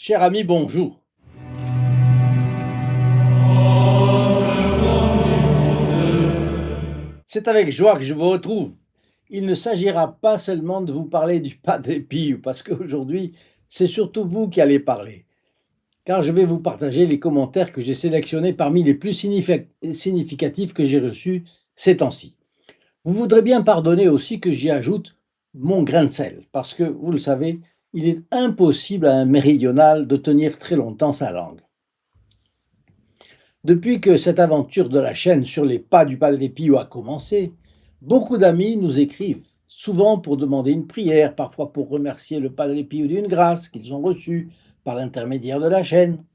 Cher ami, bonjour. C'est avec joie que je vous retrouve. Il ne s'agira pas seulement de vous parler du Padre Pio, parce qu'aujourd'hui, c'est surtout vous qui allez parler, car je vais vous partager les commentaires que j'ai sélectionnés parmi les plus significatifs que j'ai reçus ces temps-ci. Vous voudrez bien pardonner aussi que j'y ajoute mon grain de sel, parce que, vous le savez, il est impossible à un méridional de tenir très longtemps sa langue. Depuis que cette aventure de la chaîne sur les pas du Padre Pio a commencé, beaucoup d'amis nous écrivent, souvent pour demander une prière, parfois pour remercier le Padre Pio d'une grâce qu'ils ont reçue par l'intermédiaire de la chaîne.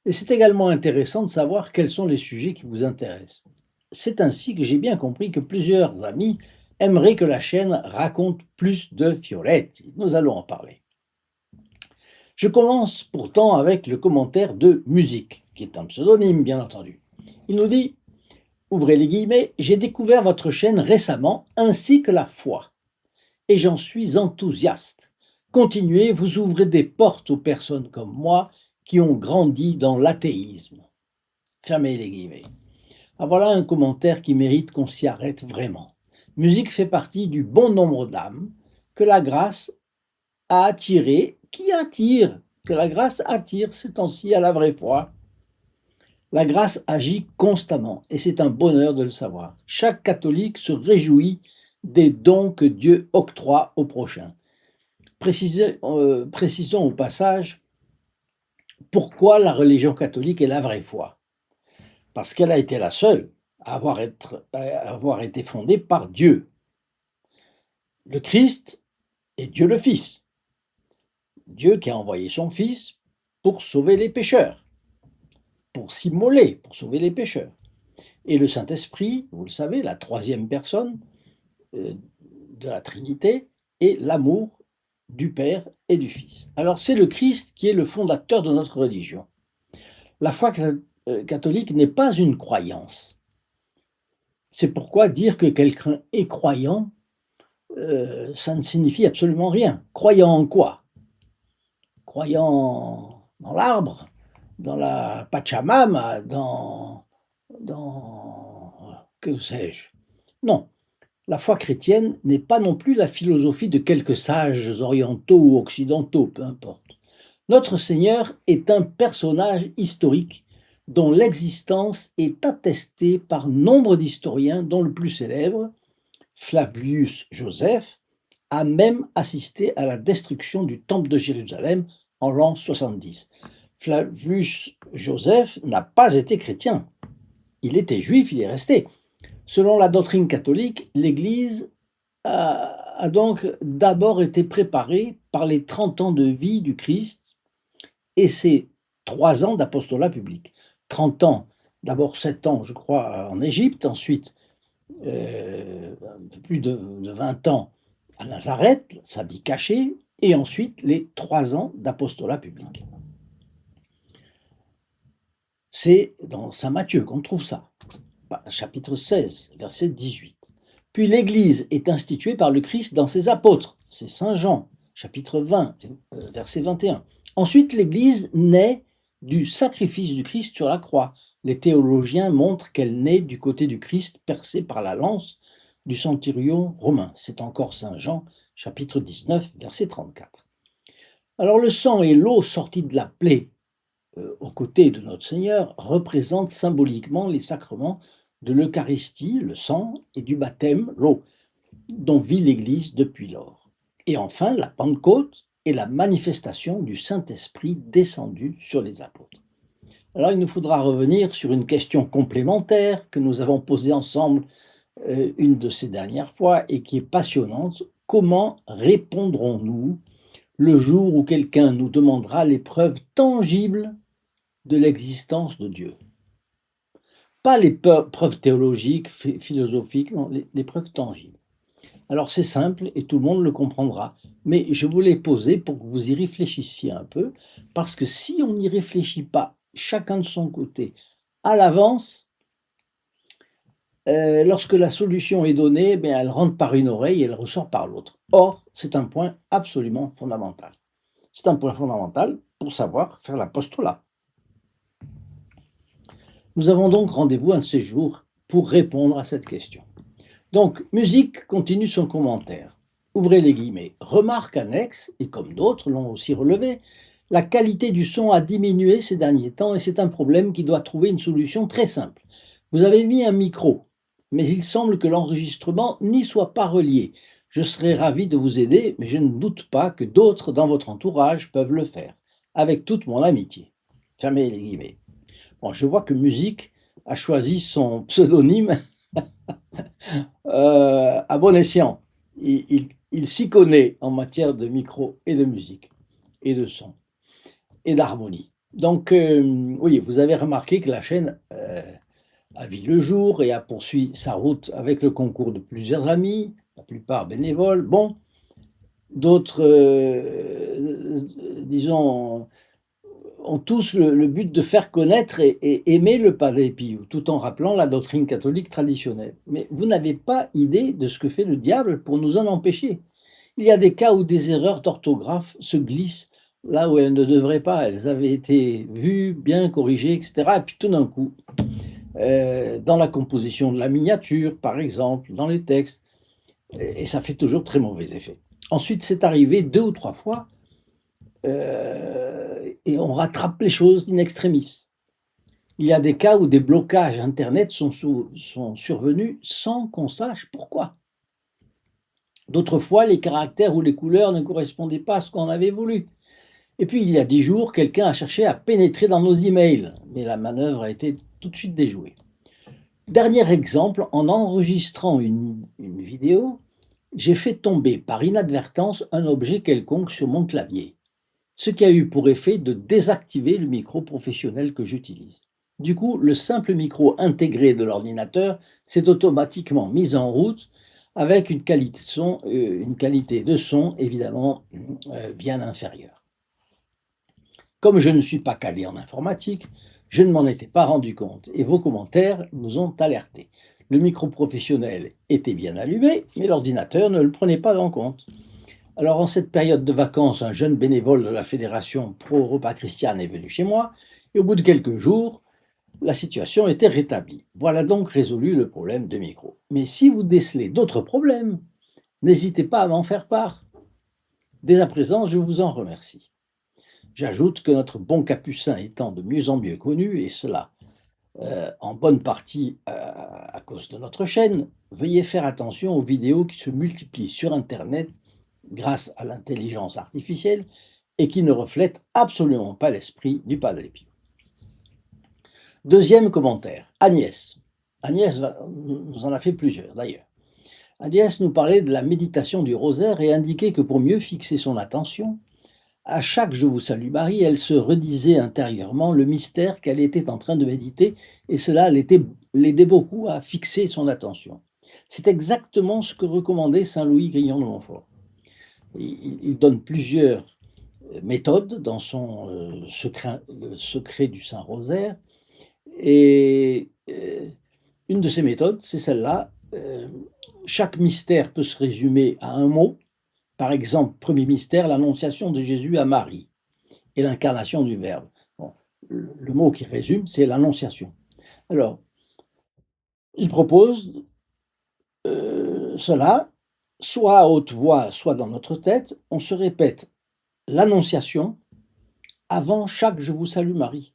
Et c'est également intéressant de savoir quels sont les sujets qui vous intéressent. C'est ainsi que j'ai bien compris que plusieurs amis aimeraient que la chaîne raconte plus de Fioretti. Nous allons en parler. Je commence pourtant avec le commentaire de Musique, qui est un pseudonyme bien entendu. Il nous dit, ouvrez les guillemets, j'ai découvert votre chaîne récemment ainsi que la foi, et j'en suis enthousiaste. Continuez, vous ouvrez des portes aux personnes comme moi qui ont grandi dans l'athéisme. Fermez les guillemets. Ah, voilà un commentaire qui mérite qu'on s'y arrête vraiment. Musique fait partie du bon nombre d'âmes que la grâce a attiré, que la grâce attire ces temps-ci à la vraie foi. La grâce agit constamment et c'est un bonheur de le savoir. Chaque catholique se réjouit des dons que Dieu octroie au prochain. Précisons au passage pourquoi la religion catholique est la vraie foi. Parce qu'elle a été la seule à avoir été fondée par Dieu. Le Christ est Dieu le Fils. Dieu qui a envoyé son Fils pour sauver les pécheurs, pour s'immoler, pour sauver les pécheurs. Et le Saint-Esprit, vous le savez, la troisième personne de la Trinité, est l'amour du Père et du Fils. Alors c'est le Christ qui est le fondateur de notre religion. La foi catholique n'est pas une croyance. C'est pourquoi dire que quelqu'un est croyant, ça ne signifie absolument rien. Croyant en quoi? Croyant dans l'arbre, dans la Pachamama, que sais-je? Non, la foi chrétienne n'est pas non plus la philosophie de quelques sages orientaux ou occidentaux, peu importe. Notre Seigneur est un personnage historique dont l'existence est attestée par nombre d'historiens, dont le plus célèbre, Flavius Joseph, a même assisté à la destruction du temple de Jérusalem en l'an 70. Flavius Joseph n'a pas été chrétien. Il était juif, il est resté. Selon la doctrine catholique, l'Église a donc d'abord été préparée par les 30 ans de vie du Christ et ses 3 ans d'apostolat public. 30 ans, d'abord 7 ans, je crois, en Égypte, ensuite un peu plus de 20 ans à Nazareth, sa vie cachée, et ensuite les 3 ans d'apostolat public. C'est dans saint Matthieu qu'on trouve ça, chapitre 16, verset 18. Puis l'Église est instituée par le Christ dans ses apôtres, c'est saint Jean, chapitre 20, verset 21. Ensuite, l'Église naît du sacrifice du Christ sur la croix. Les théologiens montrent qu'elle naît du côté du Christ percé par la lance du centurion romain. C'est encore saint Jean, chapitre 19, verset 34. Alors le sang et l'eau sortis de la plaie aux côtés de notre Seigneur représentent symboliquement les sacrements de l'Eucharistie, le sang, et du baptême, l'eau, dont vit l'Église depuis lors. Et enfin, la Pentecôte est la manifestation du Saint-Esprit descendu sur les apôtres. Alors il nous faudra revenir sur une question complémentaire que nous avons posée ensemble une de ces dernières fois et qui est passionnante. Comment répondrons-nous le jour où quelqu'un nous demandera les preuves tangibles de l'existence de Dieu? Pas les preuves théologiques, philosophiques, non, les preuves tangibles. Alors c'est simple et tout le monde le comprendra, mais je vous l'ai posé pour que vous y réfléchissiez un peu, parce que si on n'y réfléchit pas, chacun de son côté, à l'avance, lorsque la solution est donnée, elle rentre par une oreille et elle ressort par l'autre. Or, c'est un point absolument fondamental. C'est un point fondamental pour savoir faire l'apostolat. Nous avons donc rendez-vous un de ces jours pour répondre à cette question. Donc, Musique continue son commentaire. Ouvrez les guillemets. Remarque annexe, et comme d'autres l'ont aussi relevé, la qualité du son a diminué ces derniers temps et c'est un problème qui doit trouver une solution très simple. Vous avez mis un micro, mais il semble que l'enregistrement n'y soit pas relié. Je serais ravi de vous aider, mais je ne doute pas que d'autres dans votre entourage peuvent le faire, avec toute mon amitié. Fermez les guillemets. Bon, je vois que Musique a choisi son pseudonyme à bon escient. Il s'y connaît en matière de micro et de musique, et de son, et d'harmonie. Donc, oui, vous avez remarqué que la chaîne a vu le jour et a poursuivi sa route avec le concours de plusieurs amis, la plupart bénévoles. Bon, d'autres, disons, ont tous le but de faire connaître et aimer le Padre Pio, tout en rappelant la doctrine catholique traditionnelle. Mais vous n'avez pas idée de ce que fait le diable pour nous en empêcher. Il y a des cas où des erreurs d'orthographe se glissent là où elles ne devraient pas. Elles avaient été vues, bien corrigées, etc. Et puis tout d'un coup, dans la composition de la miniature, par exemple, dans les textes, et ça fait toujours très mauvais effet. Ensuite, c'est arrivé 2 ou 3 fois, et on rattrape les choses in extremis. Il y a des cas où des blocages Internet sont survenus sans qu'on sache pourquoi. D'autres fois, les caractères ou les couleurs ne correspondaient pas à ce qu'on avait voulu. Et puis, il y a 10 jours, quelqu'un a cherché à pénétrer dans nos emails, mais la manœuvre a été tout de suite déjouée. Dernier exemple, en enregistrant une vidéo, j'ai fait tomber par inadvertance un objet quelconque sur mon clavier, ce qui a eu pour effet de désactiver le micro professionnel que j'utilise. Du coup, le simple micro intégré de l'ordinateur s'est automatiquement mis en route avec une qualité de son évidemment bien inférieure. Comme je ne suis pas calé en informatique, je ne m'en étais pas rendu compte et vos commentaires nous ont alertés. Le micro professionnel était bien allumé, mais l'ordinateur ne le prenait pas en compte. Alors en cette période de vacances, un jeune bénévole de la Fédération Pro-Europa Christiane est venu chez moi et au bout de quelques jours, la situation était rétablie. Voilà donc résolu le problème de micro. Mais si vous décelez d'autres problèmes, n'hésitez pas à m'en faire part. Dès à présent, je vous en remercie. J'ajoute que notre bon capucin étant de mieux en mieux connu, et cela en bonne partie à cause de notre chaîne, veuillez faire attention aux vidéos qui se multiplient sur Internet grâce à l'intelligence artificielle et qui ne reflètent absolument pas l'esprit du Padre Pio. Deuxième commentaire, Agnès. Agnès nous en a fait plusieurs d'ailleurs. Agnès nous parlait de la méditation du rosaire et indiquait que pour mieux fixer son attention, à chaque Je vous salue Marie, elle se redisait intérieurement le mystère qu'elle était en train de méditer et cela l'aidait beaucoup à fixer son attention. C'est exactement ce que recommandait Saint Louis Grillon de Montfort. Il donne plusieurs méthodes dans son le secret du Saint-Rosaire et une de ces méthodes, c'est celle-là. Chaque mystère peut se résumer à un mot. Par exemple, premier mystère, l'annonciation de Jésus à Marie et l'incarnation du Verbe. Bon, le mot qui résume, c'est l'annonciation. Alors, il propose cela, soit à haute voix, soit dans notre tête, on se répète l'annonciation avant chaque Je vous salue Marie.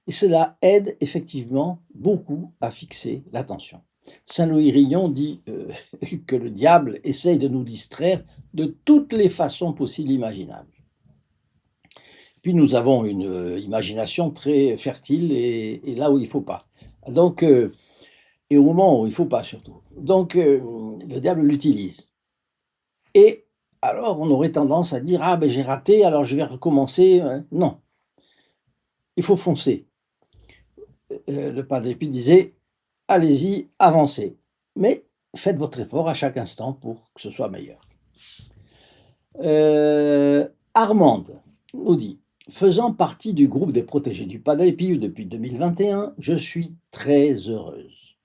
Et cela aide effectivement beaucoup à fixer l'attention. Saint Louis Grillon dit que le diable essaye de nous distraire de toutes les façons possibles et imaginables. Puis nous avons une imagination très fertile et là où il ne faut pas. Donc, et au moment où il ne faut pas surtout. Donc le diable l'utilise. Et alors on aurait tendance à dire « Ah ben j'ai raté, alors je vais recommencer ». Non, il faut foncer. Le Padre Pio disait « Allez-y, avancez ». Mais faites votre effort à chaque instant pour que ce soit meilleur. Armande nous dit « Faisant partie du groupe des protégés du Padre Pio depuis 2021, je suis très heureuse.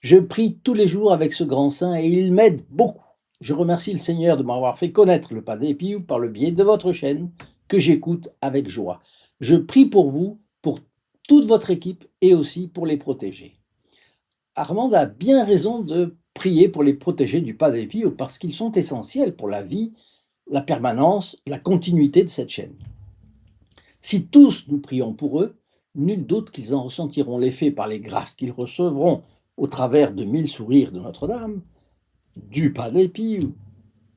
Je prie tous les jours avec ce grand saint et il m'aide beaucoup. Je remercie le Seigneur de m'avoir fait connaître le Padre Pio par le biais de votre chaîne. que j'écoute avec joie. Je prie pour vous, pour toute votre équipe et aussi pour les protéger. Armand a bien raison de prier pour les protéger du Padre Pio parce qu'ils sont essentiels pour la vie, la permanence, la continuité de cette chaîne. Si tous nous prions pour eux, nul doute qu'ils en ressentiront l'effet par les grâces qu'ils recevront au travers de 1000 sourires de Notre-Dame, du Padre Pio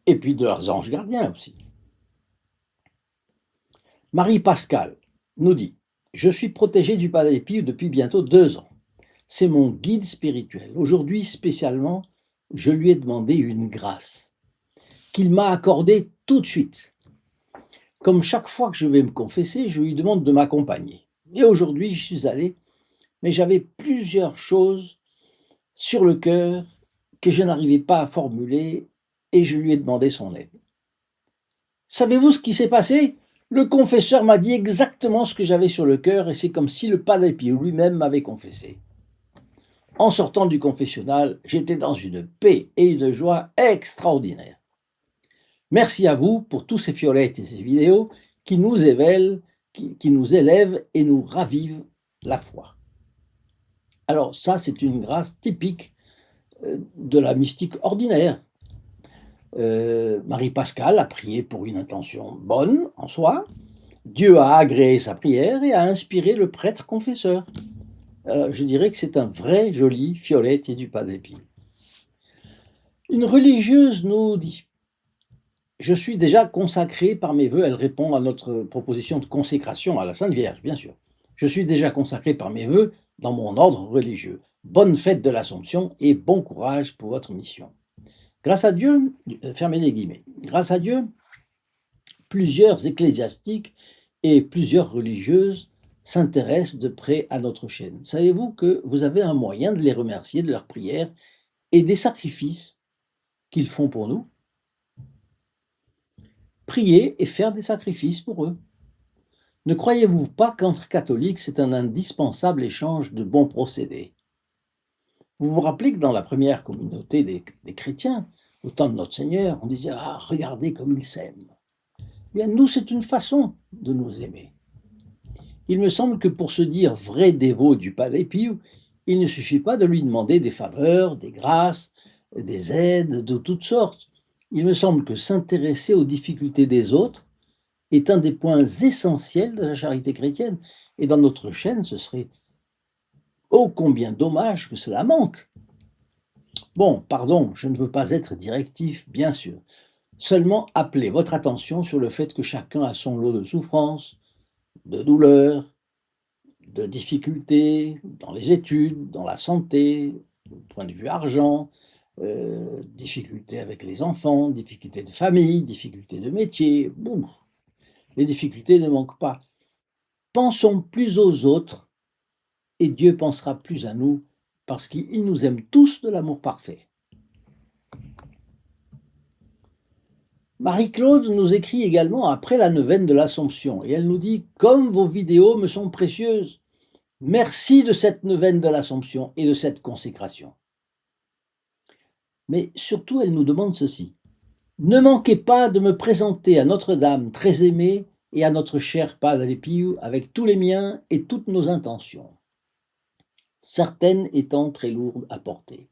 et puis de leurs anges gardiens aussi. Marie-Pascale nous dit « Je suis protégée du Padre Pio depuis bientôt 2 ans. C'est mon guide spirituel. Aujourd'hui spécialement, je lui ai demandé une grâce qu'il m'a accordée tout de suite. Comme chaque fois que je vais me confesser, je lui demande de m'accompagner. Et aujourd'hui, j'y suis allé, mais j'avais plusieurs choses sur le cœur que je n'arrivais pas à formuler et je lui ai demandé son aide. Savez-vous ce qui s'est passé ? Le confesseur m'a dit exactement ce que j'avais sur le cœur et c'est comme si le Padre Pio lui-même m'avait confessé. En sortant du confessionnal, j'étais dans une paix et une joie extraordinaires. Merci à vous pour tous ces fiolettes et ces vidéos qui nous éveillent, qui nous élèvent et nous ravivent la foi. Alors ça, c'est une grâce typique de la mystique ordinaire. Marie-Pascale a prié pour une intention bonne en soi. Dieu a agréé sa prière et a inspiré le prêtre confesseur. Je dirais que c'est un vrai joli fiolette et du Padre Pio. Une religieuse nous dit « Je suis déjà consacrée par mes vœux », elle répond à notre proposition de consécration à la Sainte Vierge, bien sûr. « Je suis déjà consacrée par mes vœux dans mon ordre religieux. Bonne fête de l'Assomption et bon courage pour votre mission. » Grâce à Dieu, fermez les guillemets, grâce à Dieu, plusieurs ecclésiastiques et plusieurs religieuses s'intéressent de près à notre chaîne. Savez-vous que vous avez un moyen de les remercier de leurs prières et des sacrifices qu'ils font pour nous? Prier et faire des sacrifices pour eux. Ne croyez-vous pas qu'entre catholiques, c'est un indispensable échange de bons procédés? Vous vous rappelez que dans la première communauté des chrétiens, au temps de notre Seigneur, on disait « Ah, regardez comme ils s'aiment ». Bien, nous, c'est une façon de nous aimer. Il me semble que pour se dire vrai dévot du Padre Pio, il ne suffit pas de lui demander des faveurs, des grâces, des aides de toutes sortes. Il me semble que s'intéresser aux difficultés des autres est un des points essentiels de la charité chrétienne. Et dans notre chaîne, ce serait ô combien dommage que cela manque. Bon, pardon, je ne veux pas être directif, bien sûr. Seulement appeler votre attention sur le fait que chacun a son lot de souffrances, de douleurs, de difficultés dans les études, dans la santé, du point de vue argent, difficultés avec les enfants, difficultés de famille, difficultés de métier. Bon, les difficultés ne manquent pas. Pensons plus aux autres et Dieu pensera plus à nous parce qu'il nous aime tous de l'amour parfait. Marie-Claude nous écrit également après la neuvaine de l'Assomption et elle nous dit « Comme vos vidéos me sont précieuses, merci de cette neuvaine de l'Assomption et de cette consécration. » Mais surtout, elle nous demande ceci. « Ne manquez pas de me présenter à Notre-Dame très aimée et à notre cher Padre Pio avec tous les miens et toutes nos intentions, certaines étant très lourdes à porter.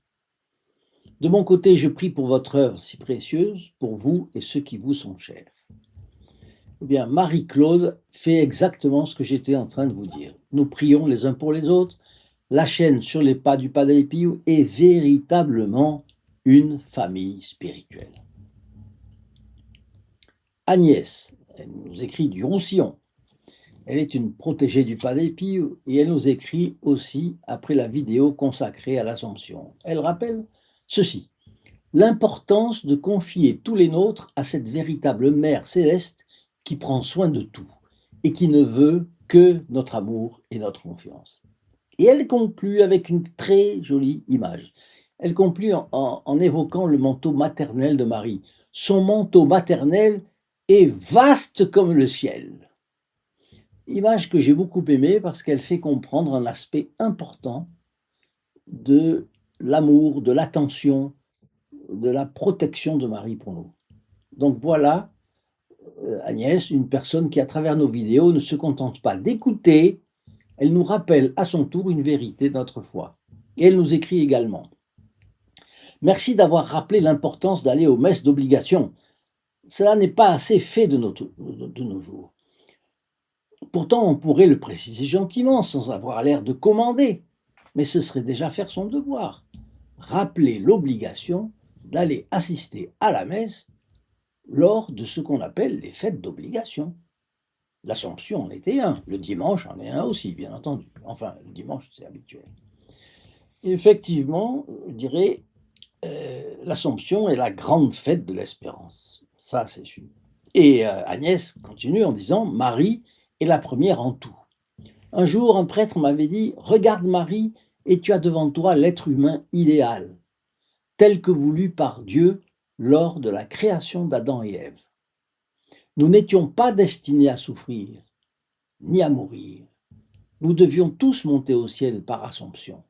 De mon côté, je prie pour votre œuvre si précieuse, pour vous et ceux qui vous sont chers. » Eh bien, Marie-Claude fait exactement ce que j'étais en train de vous dire. Nous prions les uns pour les autres. La chaîne Sur les pas du Padre Pio est véritablement une famille spirituelle. Agnès, elle nous écrit du Roussillon. Elle est une protégée du Padre Pio et elle nous écrit aussi après la vidéo consacrée à l'Assomption. Elle rappelle ceci. L'importance de confier tous les nôtres à cette véritable Mère céleste qui prend soin de tout et qui ne veut que notre amour et notre confiance. Et elle conclut avec une très jolie image. Elle conclut en évoquant le manteau maternel de Marie. Son manteau maternel est vaste comme le ciel. Image que j'ai beaucoup aimée parce qu'elle fait comprendre un aspect important de l'amour, de l'attention, de la protection de Marie pour nous. Donc voilà Agnès, une personne qui, à travers nos vidéos, ne se contente pas d'écouter, elle nous rappelle à son tour une vérité de notre foi. Et elle nous écrit également: merci d'avoir rappelé l'importance d'aller aux messes d'obligation. Cela n'est pas assez fait de nos jours. Pourtant, on pourrait le préciser gentiment, sans avoir l'air de commander, mais ce serait déjà faire son devoir. Rappeler l'obligation d'aller assister à la messe lors de ce qu'on appelle les fêtes d'obligation. L'Assomption en était un, le dimanche en est un aussi, bien entendu. Enfin, le dimanche, c'est habituel. Effectivement, je dirais, l'Assomption est la grande fête de l'espérance. Ça, c'est sûr. Et Agnès continue en disant: Marie est la première en tout. Un jour, un prêtre m'avait dit: regarde Marie, et tu as devant toi l'être humain idéal, tel que voulu par Dieu lors de la création d'Adam et Ève. Nous n'étions pas destinés à souffrir, ni à mourir. Nous devions tous monter au ciel par Assomption.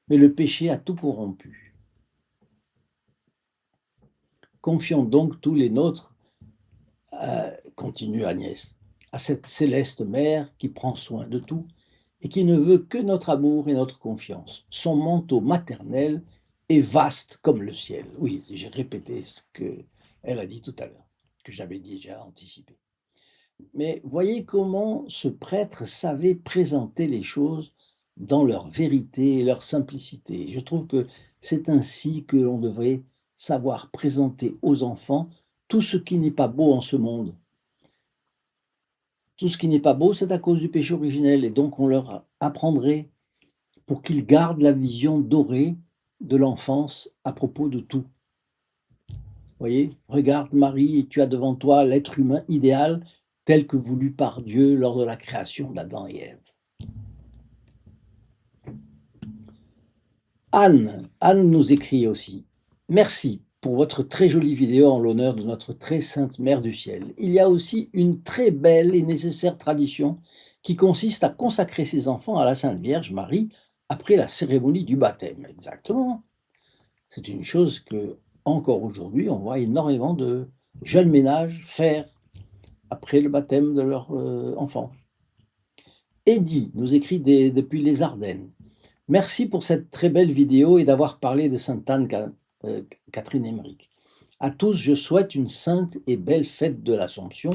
Mais le péché a tout corrompu. Confions donc tous les nôtres, continue Agnès, à cette céleste mère qui prend soin de tout et qui ne veut que notre amour et notre confiance. Son manteau maternel est vaste comme le ciel. Oui, j'ai répété ce qu'elle a dit tout à l'heure, que j'avais déjà anticipé. Mais voyez comment ce prêtre savait présenter les choses dans leur vérité et leur simplicité. Je trouve que c'est ainsi que l'on devrait savoir présenter aux enfants tout ce qui n'est pas beau en ce monde. Tout ce qui n'est pas beau, c'est à cause du péché originel, et donc on leur apprendrait pour qu'ils gardent la vision dorée de l'enfance à propos de tout. Voyez, regarde Marie, et tu as devant toi l'être humain idéal tel que voulu par Dieu lors de la création d'Adam et Ève. Anne nous écrit aussi: merci pour votre très jolie vidéo en l'honneur de notre très sainte Mère du Ciel. Il y a aussi une très belle et nécessaire tradition qui consiste à consacrer ses enfants à la Sainte Vierge Marie après la cérémonie du baptême. Exactement. C'est une chose que, encore aujourd'hui, on voit énormément de jeunes ménages faire après le baptême de leur enfant. Eddie nous écrit depuis les Ardennes: merci pour cette très belle vidéo et d'avoir parlé de Sainte Anne Catherine Emmerich. À tous, je souhaite une sainte et belle fête de l'Assomption,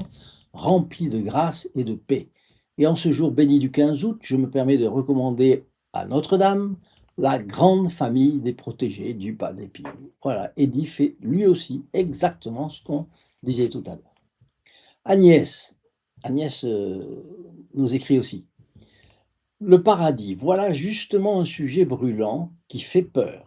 remplie de grâce et de paix. Et en ce jour béni du 15 août, je me permets de recommander à Notre-Dame la grande famille des protégés du Pas d'Épine. Voilà, Eddie fait lui aussi exactement ce qu'on disait tout à l'heure. Agnès nous écrit aussi: le paradis, voilà justement un sujet brûlant qui fait peur.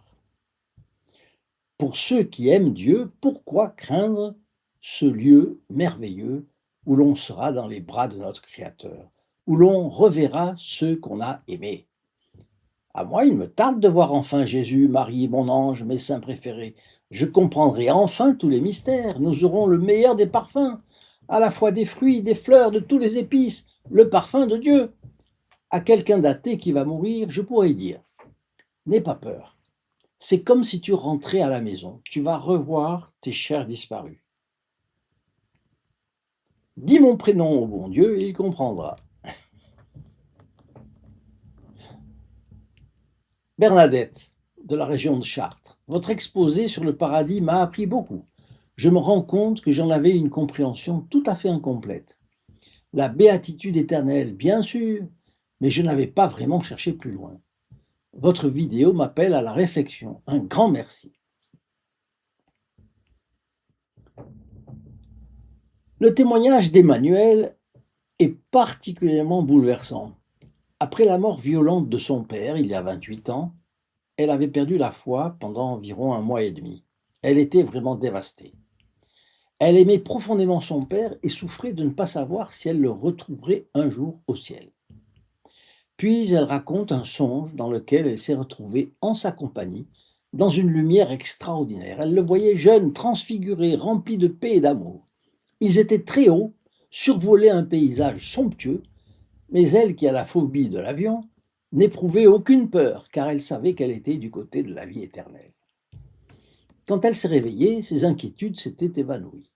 Pour ceux qui aiment Dieu, pourquoi craindre ce lieu merveilleux où l'on sera dans les bras de notre Créateur, où l'on reverra ceux qu'on a aimés? À moi, il me tarde de voir enfin Jésus, Marie, mon ange, mes saints préférés. Je comprendrai enfin tous les mystères. Nous aurons le meilleur des parfums, à la fois des fruits, des fleurs, de tous les épices, le parfum de Dieu. À quelqu'un d'athée qui va mourir, je pourrais dire: n'aie pas peur. C'est comme si tu rentrais à la maison. Tu vas revoir tes chers disparus. Dis mon prénom au bon Dieu et il comprendra. Bernadette, de la région de Chartres, votre exposé sur le paradis m'a appris beaucoup. Je me rends compte que j'en avais une compréhension tout à fait incomplète. La béatitude éternelle, bien sûr, mais je n'avais pas vraiment cherché plus loin. Votre vidéo m'appelle à la réflexion. Un grand merci. Le témoignage d'Emmanuel est particulièrement bouleversant. Après la mort violente de son père, il y a 28 ans, elle avait perdu la foi pendant environ 1 mois et demi. Elle était vraiment dévastée. Elle aimait profondément son père et souffrait de ne pas savoir si elle le retrouverait un jour au ciel. Puis elle raconte un songe dans lequel elle s'est retrouvée en sa compagnie, dans une lumière extraordinaire. Elle le voyait jeune, transfiguré, rempli de paix et d'amour. Ils étaient très hauts, survolaient un paysage somptueux, mais elle, qui a la phobie de l'avion, n'éprouvait aucune peur, car elle savait qu'elle était du côté de la vie éternelle. Quand elle s'est réveillée, ses inquiétudes s'étaient évanouies.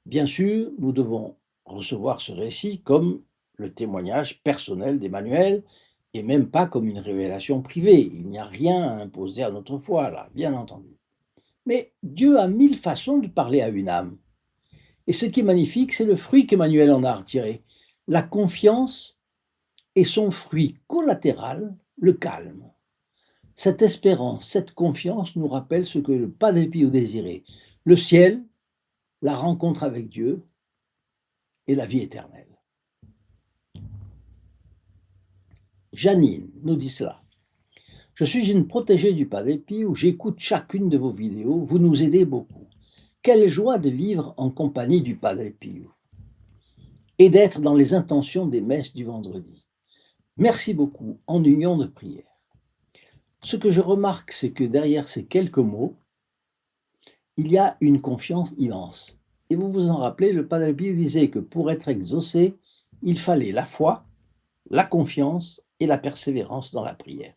Bien sûr, nous devons recevoir ce récit comme le témoignage personnel d'Emmanuel et même pas comme une révélation privée. Il n'y a rien à imposer à notre foi, là, bien entendu. Mais Dieu a mille façons de parler à une âme. Et ce qui est magnifique, c'est le fruit qu'Emmanuel en a retiré. La confiance et son fruit collatéral, le calme. Cette espérance, cette confiance nous rappelle ce que le Padre Pio désirait, le ciel, la rencontre avec Dieu et la vie éternelle. Janine nous dit cela. Je suis une protégée du Padre Pio, j'écoute chacune de vos vidéos, vous nous aidez beaucoup. Quelle joie de vivre en compagnie du Padre Pio et d'être dans les intentions des messes du vendredi. Merci beaucoup, en union de prière. Ce que je remarque, c'est que derrière ces quelques mots, il y a une confiance immense. Et vous vous en rappelez, le Padre Pio disait que pour être exaucé, il fallait la foi, la confiance et la persévérance dans la prière.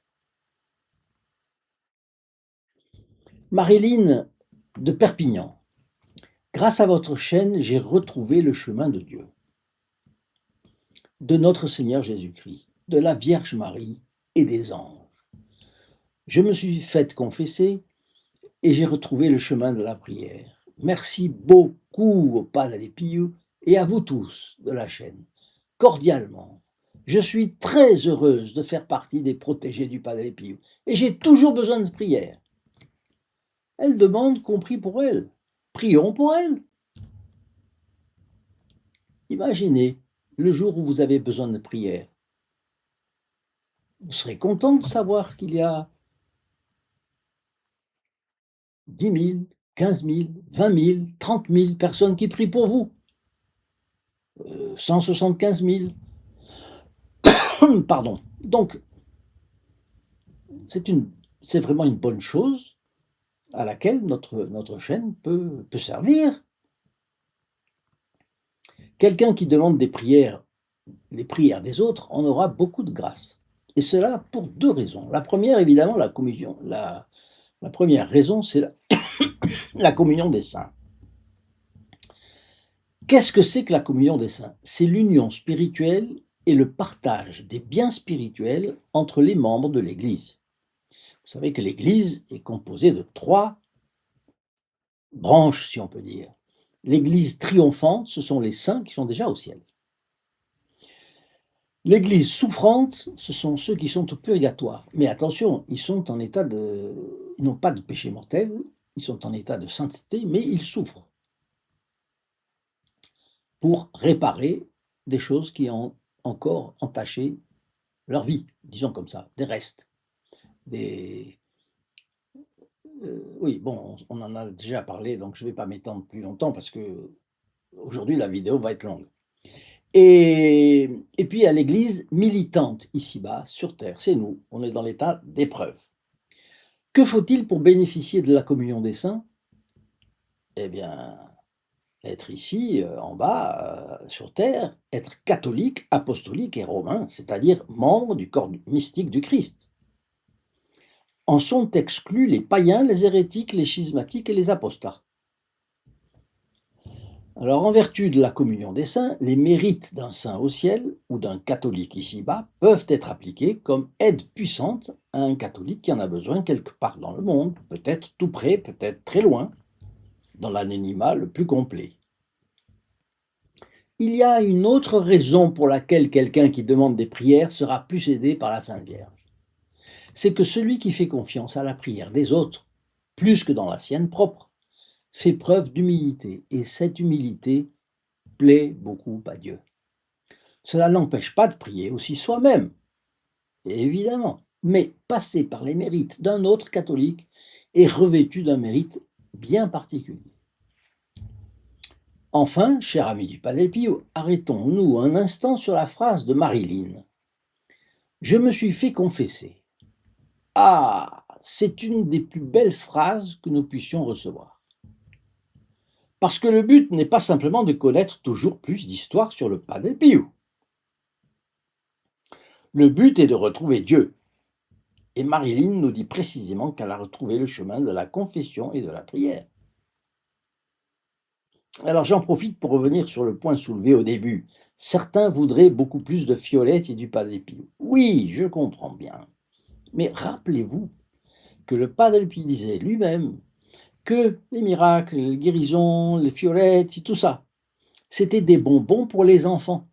Marilyn de Perpignan. Grâce à votre chaîne, j'ai retrouvé le chemin de Dieu, de notre Seigneur Jésus-Christ, de la Vierge Marie et des anges. Je me suis faite confesser et j'ai retrouvé le chemin de la prière. Merci beaucoup au Padre Pio et à vous tous de la chaîne. Cordialement, je suis très heureuse de faire partie des protégés du Padre Pio et j'ai toujours besoin de prière. Elle demande qu'on prie pour elle. Prions pour elle. Imaginez le jour où vous avez besoin de prière. Vous serez content de savoir qu'il y a 10 000, 15 000, 20 000, 30 000 personnes qui prient pour vous. 175 000. Pardon. Donc, c'est vraiment une bonne chose à laquelle notre chaîne peut servir. Quelqu'un qui demande des prières, les prières des autres, en aura beaucoup de grâce. Et cela pour deux raisons. La première, évidemment, la communion. La première raison, c'est la communion des saints. Qu'est-ce que c'est que la communion des saints? C'est l'union spirituelle et le partage des biens spirituels entre les membres de l'Église. Vous savez que l'Église est composée de trois branches, si on peut dire. L'Église triomphante, ce sont les saints qui sont déjà au ciel. L'Église souffrante, ce sont ceux qui sont au purgatoire. Mais attention, ils n'ont pas de péché mortel, ils sont en état de sainteté, mais ils souffrent pour réparer des choses qui ont encore entaché leur vie, disons comme ça, des restes. Oui, bon, on en a déjà parlé, donc je ne vais pas m'étendre plus longtemps parce que aujourd'hui la vidéo va être longue. Et puis à l'Église militante ici-bas, sur terre, c'est nous, on est dans l'état d'épreuve. Que faut-il pour bénéficier de la communion des saints? Eh bien, être ici, en bas, sur terre, être catholique, apostolique et romain, c'est-à-dire membre du corps mystique du Christ. En sont exclus les païens, les hérétiques, les schismatiques et les apostats. Alors, en vertu de la communion des saints, les mérites d'un saint au ciel ou d'un catholique ici-bas peuvent être appliqués comme aide puissante à un catholique qui en a besoin quelque part dans le monde, peut-être tout près, peut-être très loin, dans l'anonymat le plus complet. Il y a une autre raison pour laquelle quelqu'un qui demande des prières sera plus aidé par la Sainte Vierge. C'est que celui qui fait confiance à la prière des autres, plus que dans la sienne propre, fait preuve d'humilité, et cette humilité plaît beaucoup à Dieu. Cela n'empêche pas de prier aussi soi-même, évidemment, mais passer par les mérites d'un autre catholique est revêtu d'un mérite bien particulier. Enfin, cher ami du Padre Pio, arrêtons-nous un instant sur la phrase de Marilyn. Je me suis fait confesser. Ah, c'est une des plus belles phrases que nous puissions recevoir. Parce que le but n'est pas simplement de connaître toujours plus d'histoires sur le Padre Pio. Le but est de retrouver Dieu. Et Marilyn nous dit précisément qu'elle a retrouvé le chemin de la confession et de la prière. Alors j'en profite pour revenir sur le point soulevé au début. Certains voudraient beaucoup plus de fiolettes et du Padre Pio. Oui, je comprends bien. Mais rappelez-vous que le Padre Pio disait lui-même que les miracles, les guérisons, les fiolettes, tout ça, c'était des bonbons pour les enfants.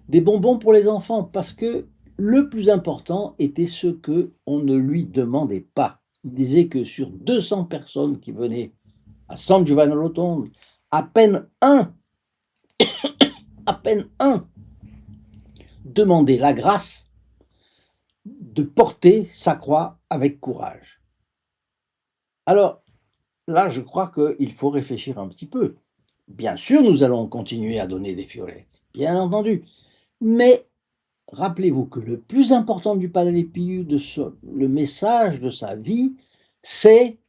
Des bonbons pour les enfants, parce que le plus important était ce que on ne lui demandait pas. Il disait que sur 200 personnes qui venaient à San Giovanni Rotondo, à peine un demandait la grâce de porter sa croix avec courage. Alors là, je crois qu'il faut réfléchir un petit peu. Bien sûr, nous allons continuer à donner des fiolettes, bien entendu, mais rappelez-vous que le plus important du Padre Pio, le message de sa vie, c'est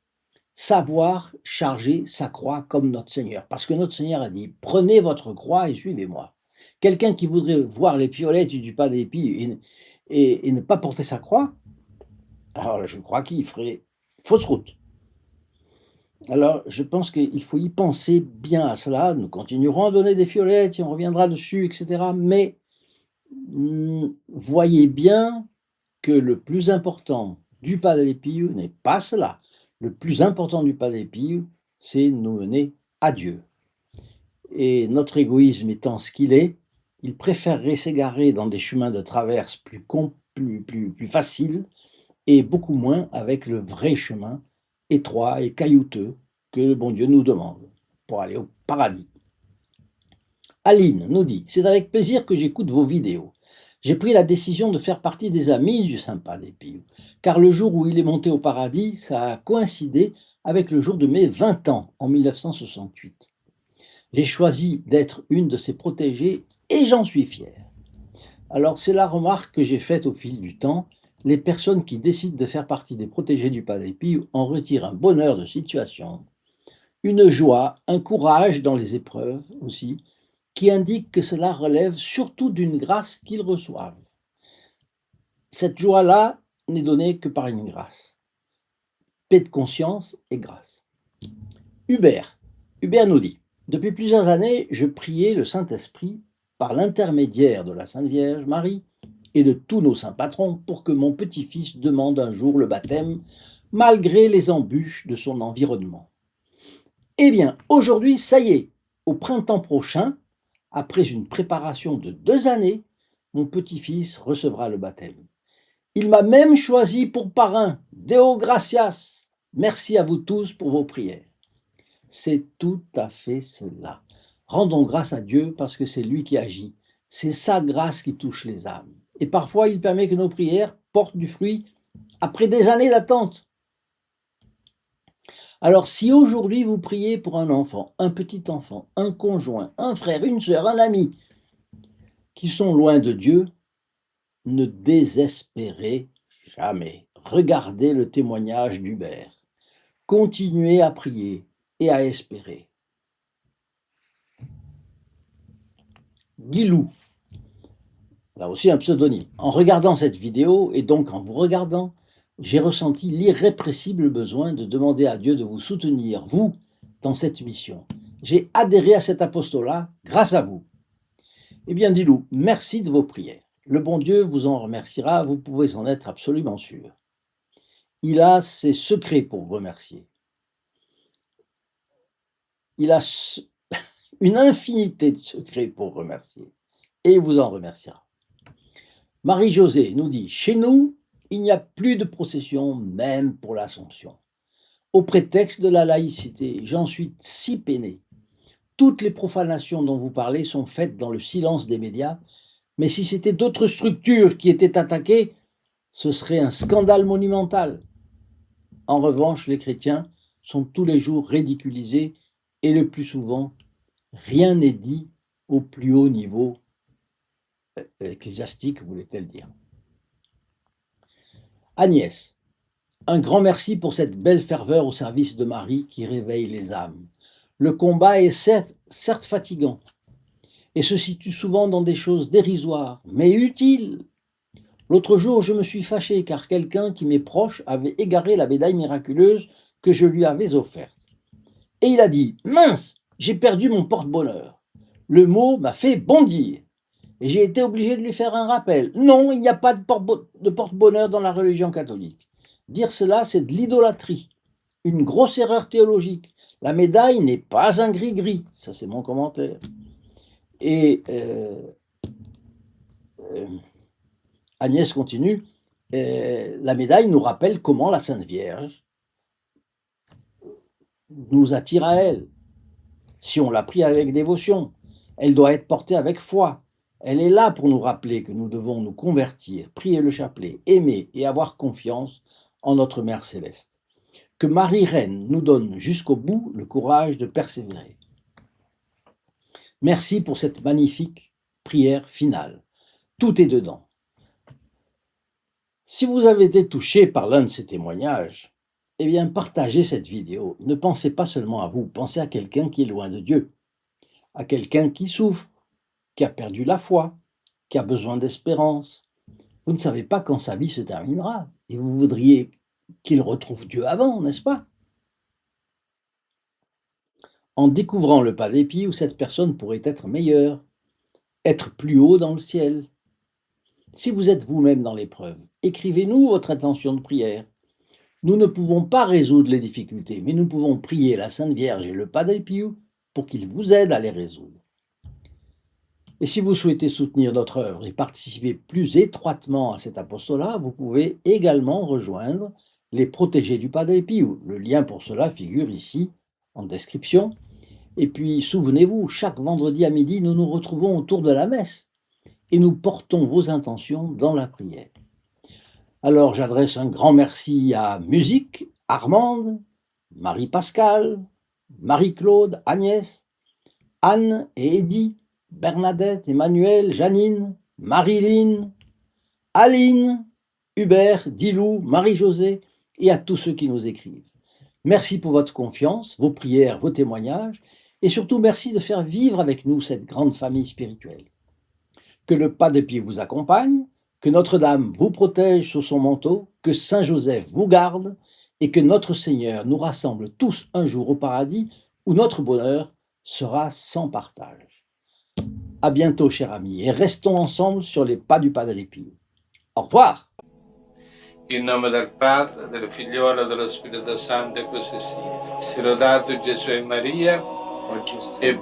savoir charger sa croix comme notre Seigneur. Parce que notre Seigneur a dit, prenez votre croix et suivez-moi. Quelqu'un qui voudrait voir les fiolettes du Padre Pio et ne pas porter sa croix, alors je crois qu'il ferait fausse route. Alors, je pense qu'il faut y penser bien à cela. Nous continuerons à donner des fiolettes et on reviendra dessus, etc. Mais voyez bien que le plus important du Padre Pio n'est pas cela. Le plus important du Padre Pio, c'est nous mener à Dieu. Et notre égoïsme étant ce qu'il est, il préférerait s'égarer dans des chemins de traverse plus faciles et beaucoup moins avec le vrai chemin étroit et caillouteux que le bon Dieu nous demande pour aller au paradis. Aline nous dit, c'est avec plaisir que j'écoute vos vidéos. J'ai pris la décision de faire partie des amis du Saint Padre Pio, car le jour où il est monté au paradis, ça a coïncidé avec le jour de mes 20 ans, en 1968. J'ai choisi d'être une de ses protégées et j'en suis fier. Alors c'est la remarque que j'ai faite au fil du temps, les personnes qui décident de faire partie des protégés du Padre Pio en retirent un bonheur de situation, une joie, un courage dans les épreuves aussi, qui indique que cela relève surtout d'une grâce qu'ils reçoivent. Cette joie-là n'est donnée que par une grâce. Paix de conscience et grâce. Hubert nous dit, depuis plusieurs années, je priais le Saint-Esprit par l'intermédiaire de la Sainte Vierge Marie et de tous nos saints patrons pour que mon petit-fils demande un jour le baptême, malgré les embûches de son environnement. Eh bien, aujourd'hui, ça y est, au printemps prochain, après une préparation de 2 années, mon petit-fils recevra le baptême. Il m'a même choisi pour parrain. Deo gratias. Merci à vous tous pour vos prières. C'est tout à fait cela. Rendons grâce à Dieu parce que c'est lui qui agit. C'est sa grâce qui touche les âmes. Et parfois, il permet que nos prières portent du fruit après des années d'attente. Alors, si aujourd'hui vous priez pour un enfant, un petit enfant, un conjoint, un frère, une sœur, un ami, qui sont loin de Dieu, ne désespérez jamais. Regardez le témoignage d'Hubert. Continuez à prier et à espérer. Guilou, là aussi un pseudonyme. En regardant cette vidéo, et donc en vous regardant, j'ai ressenti l'irrépressible besoin de demander à Dieu de vous soutenir, vous, dans cette mission. J'ai adhéré à cet apostolat grâce à vous. Eh bien, Dilou, merci de vos prières. Le bon Dieu vous en remerciera, vous pouvez en être absolument sûr. Il a ses secrets pour vous remercier. Il a une infinité de secrets pour remercier. Et il vous en remerciera. Marie-Josée nous dit, chez nous, il n'y a plus de procession, même pour l'Assomption. Au prétexte de la laïcité, j'en suis si peiné. Toutes les profanations dont vous parlez sont faites dans le silence des médias, mais si c'était d'autres structures qui étaient attaquées, ce serait un scandale monumental. En revanche, les chrétiens sont tous les jours ridiculisés et le plus souvent, rien n'est dit au plus haut niveau ecclésiastique, voulait-elle dire. Agnès, un grand merci pour cette belle ferveur au service de Marie qui réveille les âmes. Le combat est certes fatigant et se situe souvent dans des choses dérisoires, mais utiles. L'autre jour, je me suis fâché car quelqu'un qui m'est proche avait égaré la médaille miraculeuse que je lui avais offerte. Et il a dit « Mince, J'ai perdu mon porte-bonheur. Le mot m'a fait bondir. Et j'ai été obligé de lui faire un rappel. Non, il n'y a pas de porte-bonheur dans la religion catholique. Dire cela, c'est de l'idolâtrie. Une grosse erreur théologique. La médaille n'est pas un gris-gris. Ça, c'est mon commentaire. Et Agnès continue. La médaille nous rappelle comment la Sainte Vierge nous attire à elle. Si on la prie avec dévotion, elle doit être portée avec foi. Elle est là pour nous rappeler que nous devons nous convertir, prier le chapelet, aimer et avoir confiance en notre Mère céleste. Que Marie Reine nous donne jusqu'au bout le courage de persévérer. Merci pour cette magnifique prière finale. Tout est dedans. Si vous avez été touché par l'un de ces témoignages, eh bien partagez cette vidéo. Ne pensez pas seulement à vous, pensez à quelqu'un qui est loin de Dieu, à quelqu'un qui souffre, qui a perdu la foi, qui a besoin d'espérance. Vous ne savez pas quand sa vie se terminera et vous voudriez qu'il retrouve Dieu avant, n'est-ce pas? En découvrant le pas d'épi où cette personne pourrait être meilleure, être plus haut dans le ciel. Si vous êtes vous-même dans l'épreuve, écrivez-nous votre intention de prière. Nous ne pouvons pas résoudre les difficultés, mais nous pouvons prier la Sainte Vierge et le Padre Pio pour qu'ils vous aident à les résoudre. Et si vous souhaitez soutenir notre œuvre et participer plus étroitement à cet apostolat, vous pouvez également rejoindre les protégés du Padre Pio. Le lien pour cela figure ici en description. Et puis, souvenez-vous, chaque vendredi à midi, nous nous retrouvons autour de la messe et nous portons vos intentions dans la prière. Alors, j'adresse un grand merci à Musique, Armande, Marie-Pascale, Marie-Claude, Agnès, Anne et Eddy, Bernadette, Emmanuel, Janine, Marilyn, Aline, Hubert, Dilou, Marie-Josée et à tous ceux qui nous écrivent. Merci pour votre confiance, vos prières, vos témoignages et surtout merci de faire vivre avec nous cette grande famille spirituelle. Que le pas de pied vous accompagne, que Notre-Dame vous protège sous son manteau, que Saint Joseph vous garde et que notre Seigneur nous rassemble tous un jour au paradis où notre bonheur sera sans partage. À bientôt, chers amis, et restons ensemble sur les pas du Padre Pio. Au revoir! In nome del Padre, del Figliolo e dello Spirito Santo, e così sia. Sia lodato Gesù e Maria, e